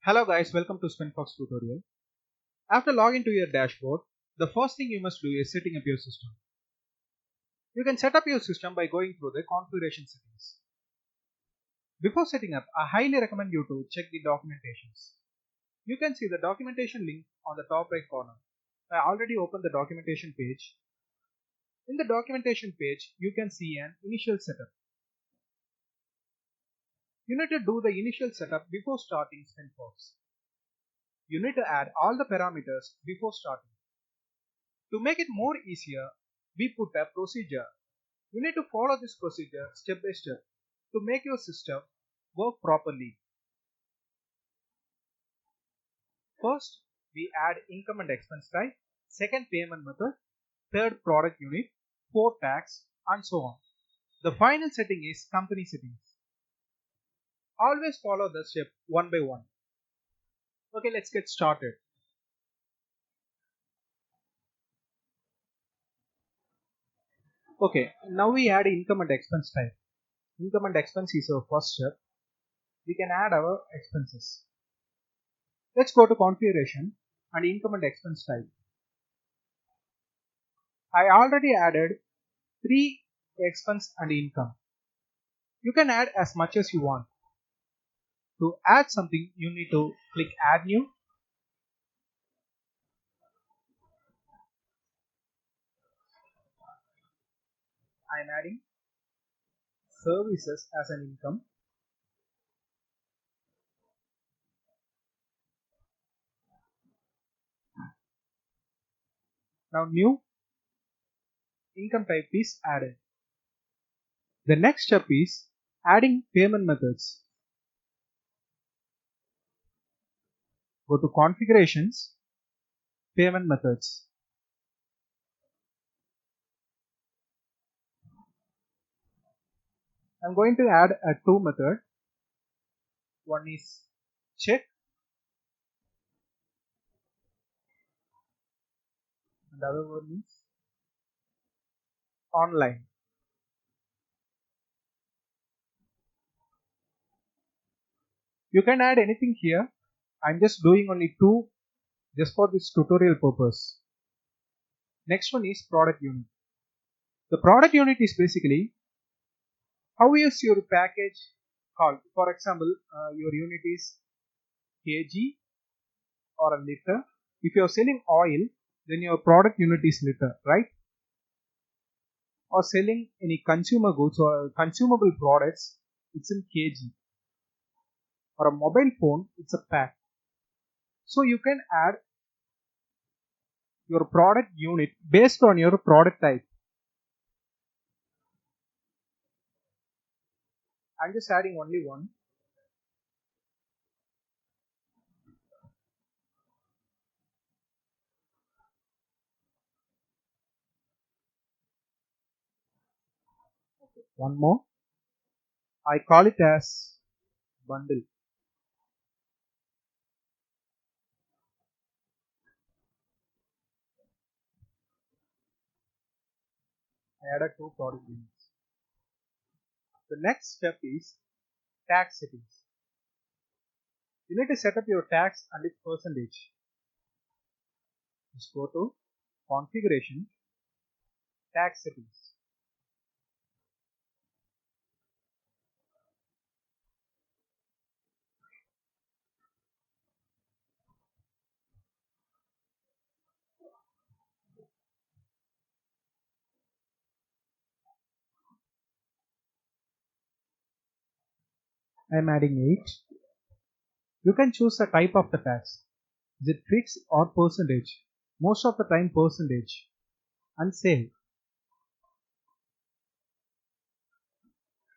Hello guys, welcome to SpinFox tutorial. After logging to your dashboard, the first thing you must do is setting up your system. You can set up your system by going through the configuration settings. Before setting up, I highly recommend you to check the documentations. You can see the documentation link on the top right corner. I already opened the documentation page. In the documentation page, you can see an initial setup. You need to do the initial setup before starting SpinFox. You need to add all the parameters before starting. To make it more easier, we put a procedure. You need to follow this procedure step by step to make your system work properly. First, we add income and expense type, second payment method, third product unit, fourth tax, and so on. The final setting is company settings. Always follow the step one by one. Okay, let's get started. Okay, now we add income and expense type. Income and expense is our first step. We can add our expenses. Let's go to configuration and income and expense type. I already added 3 expense and income. You can add as much as you want. To add something, you need to click add new. I am adding services as an income. Now new income type is added. The next step is adding payment methods. Go to configurations, payment methods. I'm going to add a 2 method. One is check and the other one is online. You can add anything here. I'm just doing only 2 just for this tutorial purpose. Next one is product unit. The product unit is basically how is your package called. For example, your unit is kg or a liter. If you are selling oil, then your product unit is liter, right? Or selling any consumer goods or consumable products, it's in kg. Or a mobile phone, it's a pack. So you can add your product unit based on your product type. I'm just adding only one. One more. I call it as bundle. I added 2 product units. The next step is tax settings. You need to set up your tax and its percentage. Just go to configuration, tax settings. I am adding 8. You can choose the type of the tax. Is it fixed or percentage? Most of the time percentage. And save.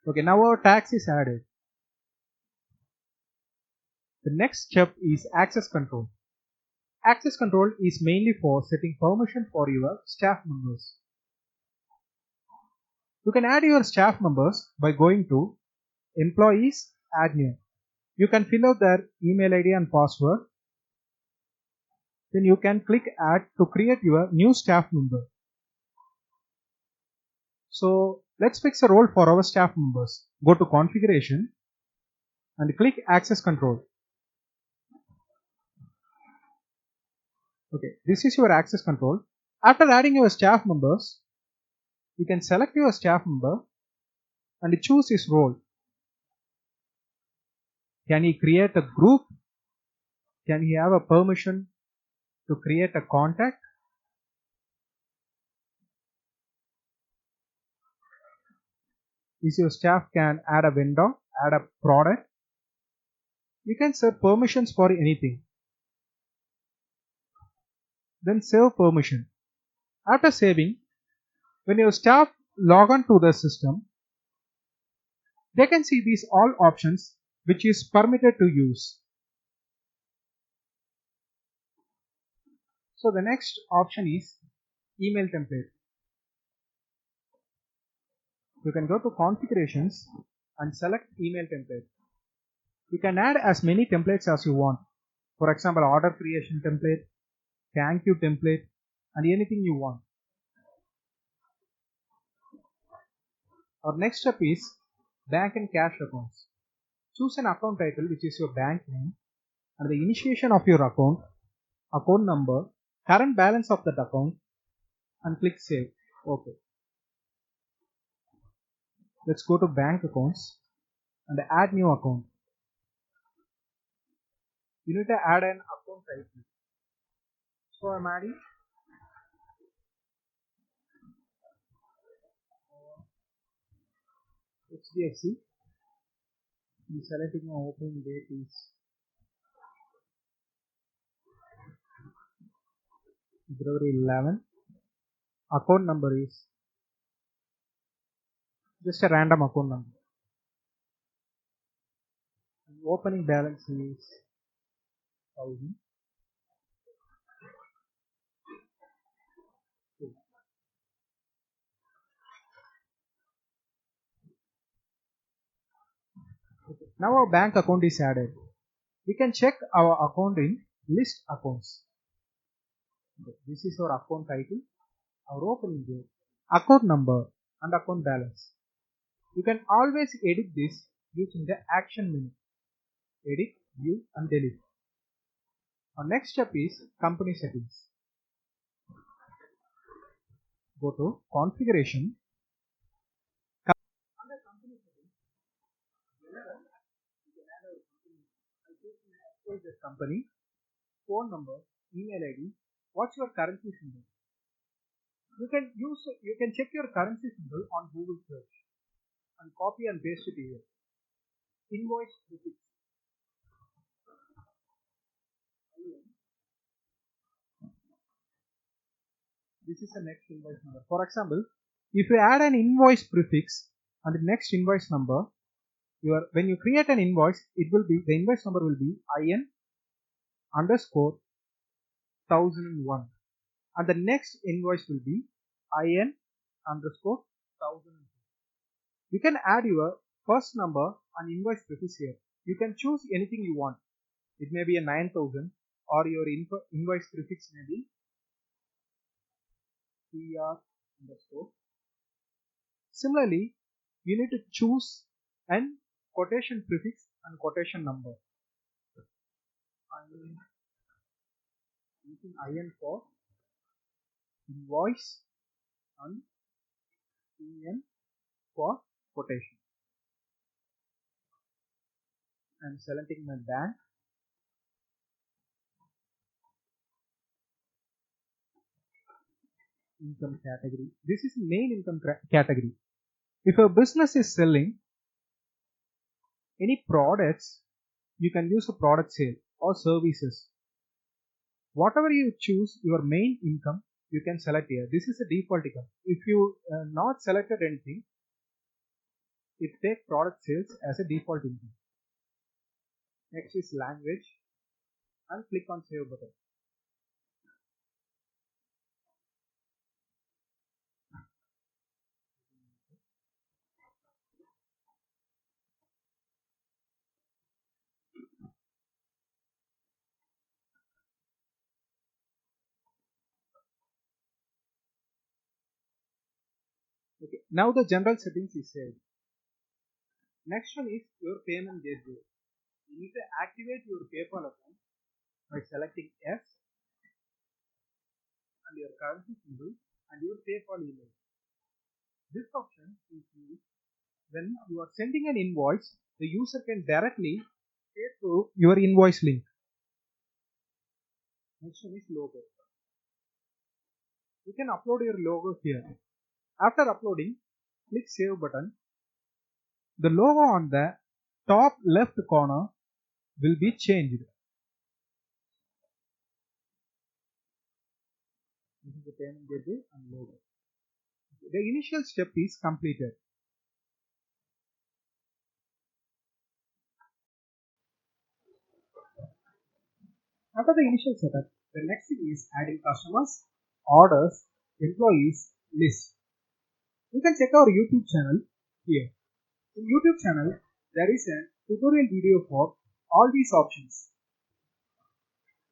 Okay, now our tax is added. The next step is access control. Access control is mainly for setting permission for your staff members. You can add your staff members by going to employees, add new. You can fill out their email ID and password. Then you can click add to create your new staff member. So let's fix a role for our staff members. Go to configuration and click access control. Okay, this is your access control. After adding your staff members, you can select your staff member and choose his role. Can he create a group? Can he have a permission to create a contact? Is your staff can add a vendor, add a product? You can set permissions for anything. Then save permission. After saving, when your staff log on to the system, they can see these all options which is permitted to use. So the next option is email template. You can go to configurations and select email template. You can add as many templates as you want. For example, order creation template, thank you template, and anything you want. Our next step is bank and cash accounts. Choose an account title which is your bank name and the initiation of your account number, current balance of that account, and click save. Okay. Let's go to bank accounts and add new account. You need to add an account title. So I'm adding HDFC. I'm selecting my opening date is February 11. Account number is just a random account number. Opening balance is 1000. Okay. Now our bank account is added. We can check our account in list accounts. Okay. This is our account title, our opening date, account number, and account balance. You can always edit this using the action menu. Edit, view, and delete. Our next step is company settings. Go to configuration. Under company settings, you can add our company. I choose XYZ company, phone number, email ID. What's your currency symbol? You can check your currency symbol on Google search and copy and paste it here. Invoice prefix. This is the next invoice number. For example, if you add an invoice prefix and the next invoice number, when you create an invoice, it will be the invoice number will be IN underscore 1001, and the next invoice will be IN underscore 1002. You can add your first number and invoice prefix here. You can choose anything you want. It may be a 9000 or your invoice prefix may be PR underscore. Similarly, you need to choose an quotation prefix and quotation number. I'm using IN for invoice and EN for quotation. I'm selecting my bank. Income category. This is main income category. If your business is selling any products, you can use a product sale or services. Whatever you choose, your main income, you can select here. This is a default income. If you not selected anything, it takes product sales as a default income. Next is language and click on save button. Okay. Now the general settings is saved. Next one is your payment gateway. You need to activate your PayPal account by selecting yes. and your currency symbol and your PayPal email. This option is used when you are sending an invoice. The user can directly pay through your invoice link. Next one is logo. You can upload your logo here. After uploading, click Save button. The logo on the top left corner will be changed. This is the payment gateway and logo. The initial step is completed. After the initial setup, the next thing is adding customers, orders, employees, list. You can check our YouTube channel here. In YouTube channel, there is a tutorial video for all these options.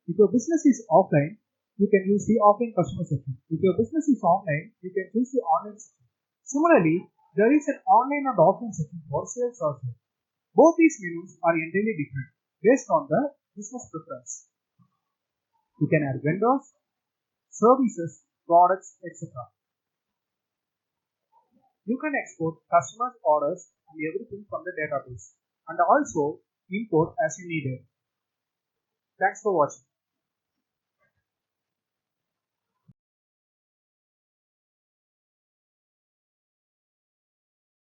If your business is offline, you can use the offline customer section. If your business is online, you can choose the online section. Similarly, there is an online and offline section for sales also. Both these menus are entirely different based on the business preference. You can add vendors, services, products, etc. You can export customers' orders and everything from the database and also import as you need it. Thanks for watching.